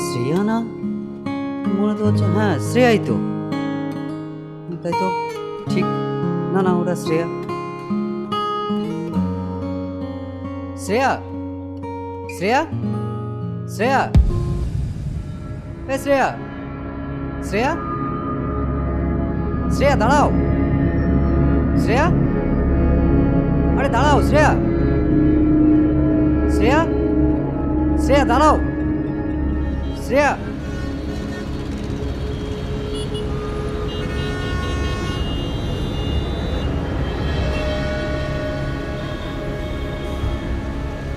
শ্রেয়া না, মনে তো হচ্ছে হ্যাঁ শ্রেয়াই তো, তাই তো ঠিক। না না, ওটা শ্রেয়া। শ্রেয়া, শ্রেয়া, শ্রেয়া, এ শ্রেয়া, শ্রেয়া, শ্রেয়া দাঁড়াও, শ্রেয়া, আরে দাঁড়াও শ্রেয়া, শ্রেয়া, শ্রেয়া দাঁড়াও, শ্রেয়া।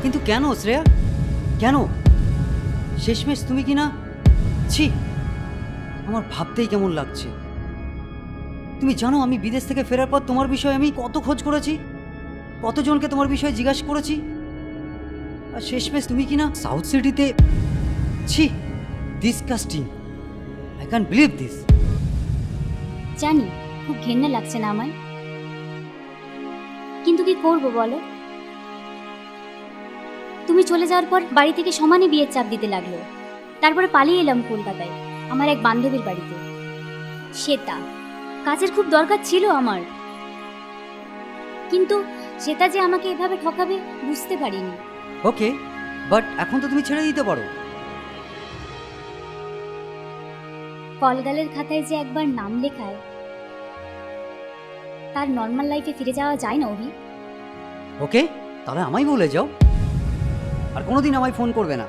কিন্তু কেন শ্রেয়া, কেন? শেষমেশ তুমি কি না? ছি, আমার ভাবতেই কেমন লাগছে। তুমি জানো আমি বিদেশ থেকে ফেরার পর তোমার বিষয়ে আমি কত খোঁজ করেছি, কতজনকে তোমার বিষয়ে জিজ্ঞাসা করেছি, আর শেষমেশ তুমি কি না সাউথ সিটিতে। ছি, disgusting, I can't believe this. জানি খুব ঘেন্না লাগছে না আমায়, কিন্তু কি করবো বলো? তুমি চলে যাওয়ার পর বাড়ি থেকে সমানে বিয়ের চাপ দিতে লাগলো। তারপরে পালিয়ে এলাম কলকাতায় আমার এক বান্ধবীর বাড়িতে। শ্বেতা, কাজের খুব দরকার ছিল আমার, কিন্তু শ্বেতা যে আমাকে এভাবে ঠকাবে বুঝতে পারিনি। ওকে, বাট এখন তো তুমি ছেড়ে দিতে পারো। কলগালের খাতায় যে একবার নাম লেখায়, তার নর্মাল লাইফে ফিরে যাওয়া যায় না অভি। ওকে, তাহলে আমায় বলে যাও, আর কোনোদিন আমায় ফোন করবে না।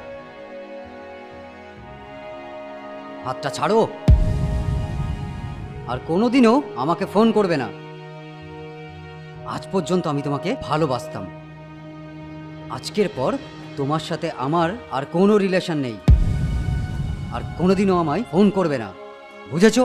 হাতটা ছাড়ো, আর কোনোদিনও আমাকে ফোন করবে না। আজ পর্যন্ত আমি তোমাকে ভালোবাসতাম, আজকের পর তোমার সাথে আমার আর কোনো রিলেশন নেই, আর কোনোদিনও আমায় ফোন করবে না, বুঝেছো?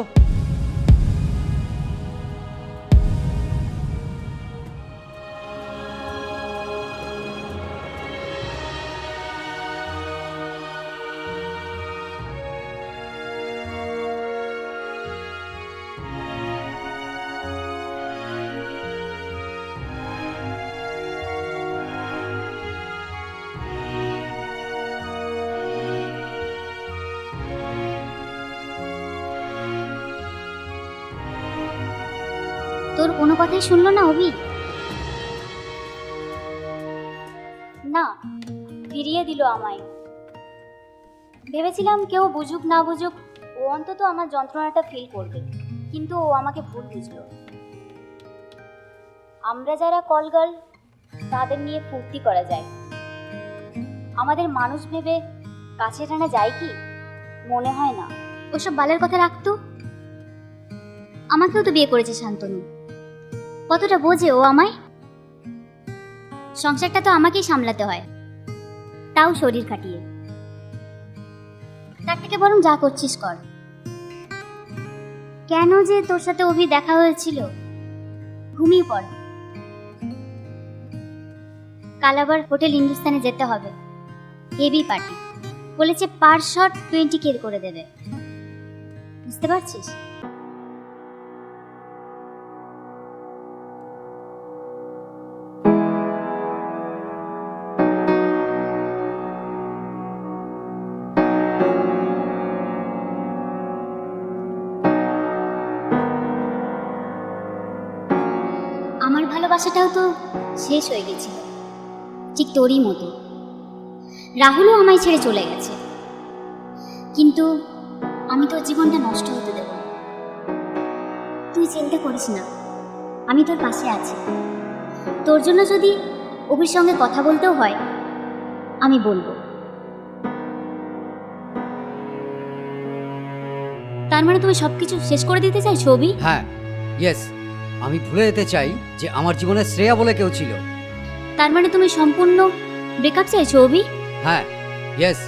তোর কোনো কথাই শুনলো না অভি? না, ফিরিয়ে দিল আমায়। ভেবেছিলাম কেউ বুঝুক না বুঝুক ও অন্তত আমার যন্ত্রণাটা ফিল করবে, কিন্তু ও আমাকে ভুল বুঝলো। আমরা যারা কলগার্ল তাদের নিয়ে ফুর্তি করা যায়, আমাদের মানুষ ভেবে কাছে টানা যায় কি? মনে হয় না। ওসব বালের কথা রাখতো। আমাকেও তো বিয়ে করেছে শান্তনু, কতটা বোঝে ও আমায়? সংসারটা তো আমাকেই সামলাতে হয়, তাও শরীর খাটিয়ে। তার থেকে বরং যা করছিস কর। কেন যে তোর সাথে অভি দেখা হয়েছিল? ঘুমিয়ে পড়, কাল আবার হোটেল হিন্দুস্তানে যেতে হবে, হেভি পার্টি বলেছে, পার শট 20K করে দেবে, বুঝতে পারছিস? আমার ভালোবাসাটাও তো শেষ হয়ে গেছিল, ঠিক তোরই মতো। রাহুলও আমায় ছেড়ে চলে গেছে, কিন্তু আমি তোর জীবনটা নষ্ট হতে দেব না। তুই চিন্তা করিস না, আমি তোর পাশে আছি। তোর জন্য যদি অভির সঙ্গে কথা বলতেও হয় আমি বলবো। তার মানে তুমি সবকিছু শেষ করে দিতে চাইছো অভি? হ্যাঁ, ইয়েস, আমি ভুলে যেতে চাই যে আমার জীবনে শ্রেয়া বলে কেউ ছিল। তার মানে তুমি সম্পূর্ণ ব্রেকআপ চাইছো অভি? হ্যাঁ, ইয়েস,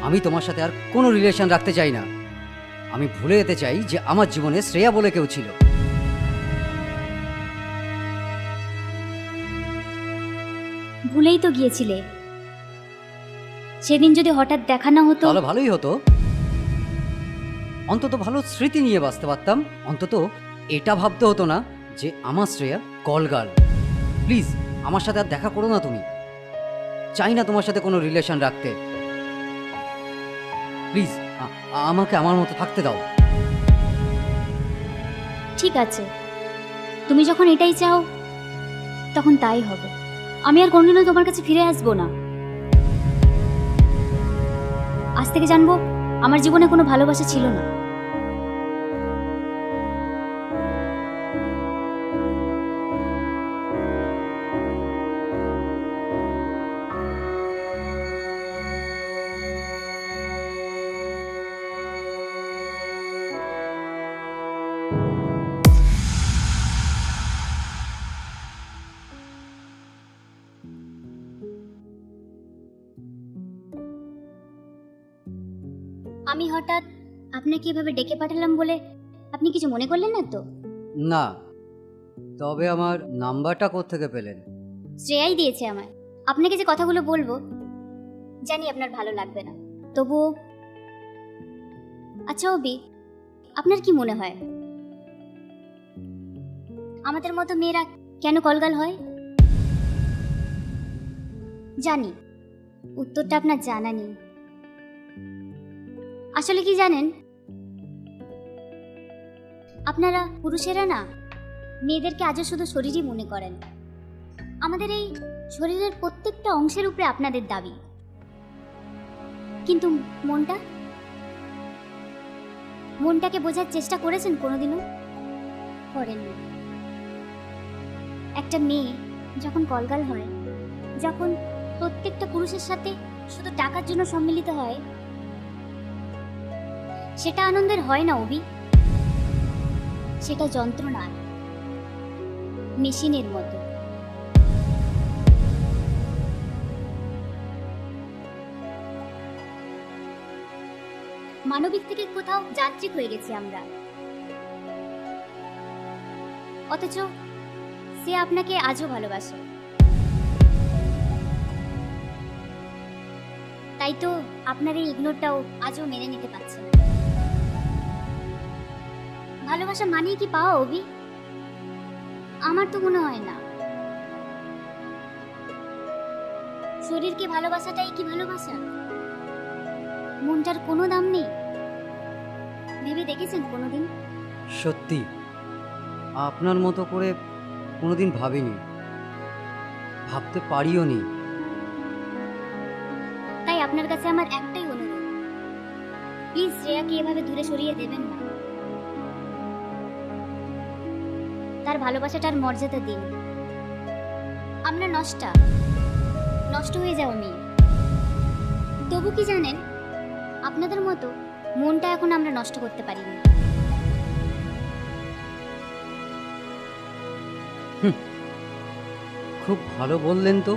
আমি তোমার সাথে আর কোনো রিলেশন রাখতে চাই না। আমি ভুলে যেতে চাই যে আমার জীবনে শ্রেয়া বলে কেউ ছিল। ভুলেই তো গিয়েছিলে। সেদিন যদি হঠাৎ দেখা না হতো তাহলে ভালোই হতো, অন্তত ভালো স্মৃতি নিয়ে বাঁচতে পারতাম। অন্তত এটা ভাবতে হতো না যে আমার শ্রেয়া কলগার্ল। প্লিজ আমার সাথে আর দেখা করো না তুমি, চাই না তোমার সাথে কোনো রিলেশন রাখতে। প্লিজ আমাকে আমার মতো থাকতে দাও। ঠিক আছে, তুমি যখন এটাই চাও তখন তাই হবে। আমি আর কোনোদিনও তোমার কাছে ফিরে আসবো না। আজ থেকে জানবো আমার জীবনে কোনো ভালোবাসা ছিল না। আমি হঠাৎ আপনাকে এভাবে ডেকে পাঠালাম বলে আপনি কিছু মনে করলেন না তো? না, তবে আমার নাম্বারটা কোত্থেকে পেলেন? শ্রেয়াই দিয়েছে আমায়। আপনাকে যে কথাগুলো বলবো জানি আপনার ভালো লাগবে না, তবুও। আচ্ছা অবি, আপনার কি মনে হয় আমাদের মতো মেয়েরা কেন কলগাল হয়? জানি উত্তরটা আপনার জানা নেই। আসলে কি জানেন, আপনারা পুরুষেরা না মেয়েদেরকে আজও শুধু শরীরই মনে করেন। আমাদের এই শরীরের প্রত্যেকটা অংশের উপরে আপনাদের দাবি, কিন্তু মনটাকে বোঝার চেষ্টা করেছেন কোনোদিনও? করেননি। একটা মেয়ে যখন কলগাল হয়, যখন প্রত্যেকটা পুরুষের সাথে শুধু টাকার জন্য সম্মিলিত হয়, সেটা আনন্দের হয় না অবি, সেটা যন্ত্রণার, মেশিনের মতো। মানবিক থেকে কোথাও যান্ত্রিক হয়ে গেছি আমরা, অথচ সে আপনাকে আজও ভালোবাসে। তাই তো আপনার এই ইগনোরটাও আজও মেনে নিতে পারছে না। ভালোবাসা মানেই কি পাওয়া অবি? আমার তো মনে হয় না। শরীরকে ভালোবাসাটাই কি ভালোবাসা? মনটার কোনো দাম নেই, ভেবে দেখেছেন কোনোদিন? সত্যি আপনার মতো করে কোনোদিন ভাবিনি, ভাবতে পারিও নি। তাই আপনার কাছে আমার একটাই অনুরোধ, প্লিজ শ্রেয়াকে এভাবে দূরে সরিয়ে দেবেন না। তার ভালোবাসাটার মর্যাদা দিন। আমরা নষ্ট হয়ে যাও মেয়ে। তবু কি জানেন, আপনাদের মতো মনটা এখন আমরা নষ্ট করতে পারিনি। খুব ভালো বললেন তো।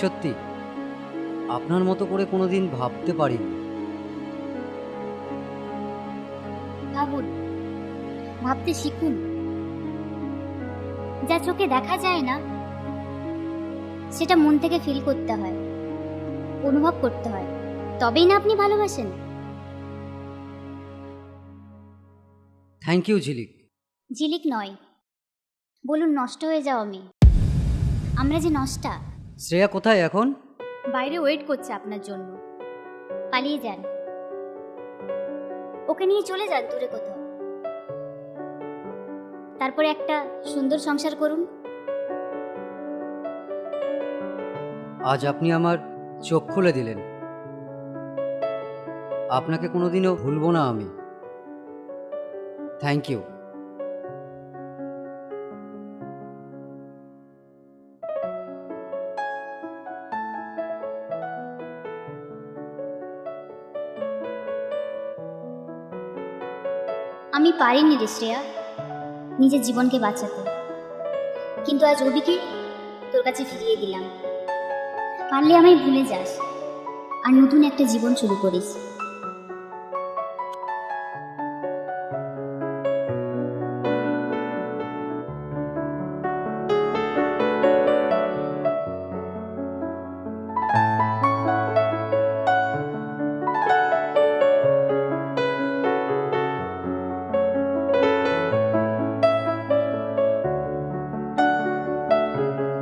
সত্যি আপনার মতো করে কোনোদিন ভাবতে পারিনি। ভাবুন, ভাবতে শিখুন। যা চোখে দেখা যায় না, সেটা মন থেকে ফিল করতে হয়, অনুভব করতে হয়, তবেই না আপনি ভালোবাসেন। থ্যাংক ইউ ঝিলিক। ঝিলিক নয়, বলুন নষ্ট হয়ে যাও আমি। আমরা যে নষ্টা। শ্রেয়া কোথায় এখন? বাইরে ওয়েট করছে আপনার জন্য। পালিয়ে যান, ওকে নিয়ে চলে যান দূরে কোথাও, তারপরে একটা সুন্দর সংসার করুন। আজ আপনি আমার চোখ খুলে দিলেন। আপনাকে কোনোদিনও ভুলবো না আমি। Thank you. আমি পারিনি রে শ্রেয়া নিজের জীবনকে বাঁচাতে, কিন্তু আজ অবিকে তোর কাছে ফিরিয়ে দিলাম। পারলে আমায় ভুলে যাস আর নতুন একটা জীবন শুরু করিস।